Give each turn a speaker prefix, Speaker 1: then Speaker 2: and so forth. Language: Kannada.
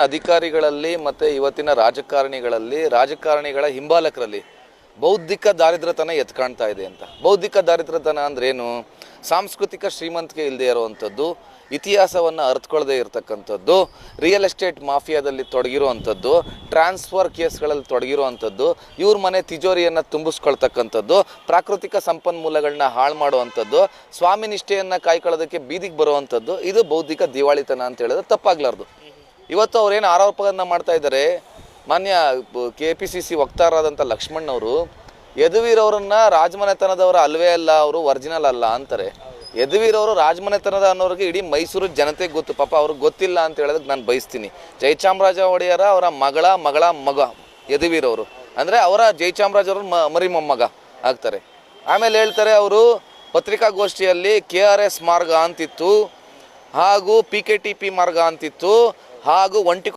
Speaker 1: ಅಧಿಕಾರಿಗಳಲ್ಲಿ ಮತ್ತು ಇವತ್ತಿನ ರಾಜಕಾರಣಿಗಳ ಹಿಂಬಾಲಕರಲ್ಲಿ ಬೌದ್ಧಿಕ ದಾರಿದ್ರ್ಯತನ ಎತ್ಕಾಣ್ತಾ ಇದೆ ಅಂತ. ಬೌದ್ಧಿಕ ದಾರಿದ್ರ್ಯತನ ಅಂದ್ರೇನು? ಸಾಂಸ್ಕೃತಿಕ ಶ್ರೀಮಂತಿಕೆ ಇಲ್ಲದೆ ಇರುವಂಥದ್ದು, ಇತಿಹಾಸವನ್ನು ಅರ್ಥಕೊಳ್ಳದೆ ಇರತಕ್ಕಂಥದ್ದು, ರಿಯಲ್ ಎಸ್ಟೇಟ್ ಮಾಫಿಯಾದಲ್ಲಿ ತೊಡಗಿರುವಂಥದ್ದು, ಟ್ರಾನ್ಸ್ಫರ್ ಕೇಸ್ಗಳಲ್ಲಿ ತೊಡಗಿರುವಂಥದ್ದು, ಇವ್ರ ಮನೆ ತಿಜೋರಿಯನ್ನು ತುಂಬಿಸ್ಕೊಳ್ತಕ್ಕಂಥದ್ದು, ಪ್ರಾಕೃತಿಕ ಸಂಪನ್ಮೂಲಗಳನ್ನ ಹಾಳು ಮಾಡುವಂಥದ್ದು, ಸ್ವಾಮಿ ನಿಷ್ಠೆಯನ್ನು ಕಾಯ್ಕೊಳ್ಳೋದಕ್ಕೆ ಬೀದಿಗೆ ಬರುವಂಥದ್ದು. ಇದು ಬೌದ್ಧಿಕ ದಿವಾಳಿತನ ಅಂತ ಹೇಳಿದ್ರೆ ತಪ್ಪಾಗ್ಲಾರ್ದು. ಇವತ್ತು ಅವ್ರೇನು ಆರೋಪಗಳನ್ನು ಮಾಡ್ತಾ ಇದ್ದಾರೆ. ಮಾನ್ಯ KPCC ವಕ್ತಾರರಾದಂಥ ಲಕ್ಷ್ಮಣ್ಣವರು ಯದುವೀರವರನ್ನು ರಾಜಮನೆತನದವರ ಅಲ್ವೇ ಅಲ್ಲ, ಅವರು ಒರಿಜಿನಲ್ ಅಲ್ಲ ಅಂತಾರೆ. ಯದುವೀರವರು ರಾಜಮನೆತನದ ಅನ್ನೋರಿಗೆ ಇಡೀ ಮೈಸೂರು ಜನತೆಗೆ ಗೊತ್ತು. ಪಾಪ ಅವ್ರಿಗೆ ಗೊತ್ತಿಲ್ಲ ಅಂತ ಹೇಳೋದಕ್ಕೆ ನಾನು ಬಯಸ್ತೀನಿ. ಜಯಚಾಮರಾಜ ಒಡೆಯರ ಅವರ ಮಗ ಯದುವೀರವರು ಅಂದರೆ ಅವರ ಜಯಚಾಮರಾಜವ್ರ ಮರಿ ಮೊಮ್ಮಗ ಆಗ್ತಾರೆ. ಆಮೇಲೆ ಹೇಳ್ತಾರೆ ಅವರು ಪತ್ರಿಕಾಗೋಷ್ಠಿಯಲ್ಲಿ KRS ಮಾರ್ಗ ಅಂತಿತ್ತು, ಹಾಗೂ PKTP ಮಾರ್ಗ ಅಂತಿತ್ತು, ಹಾಗೂ ಒಂಟಿ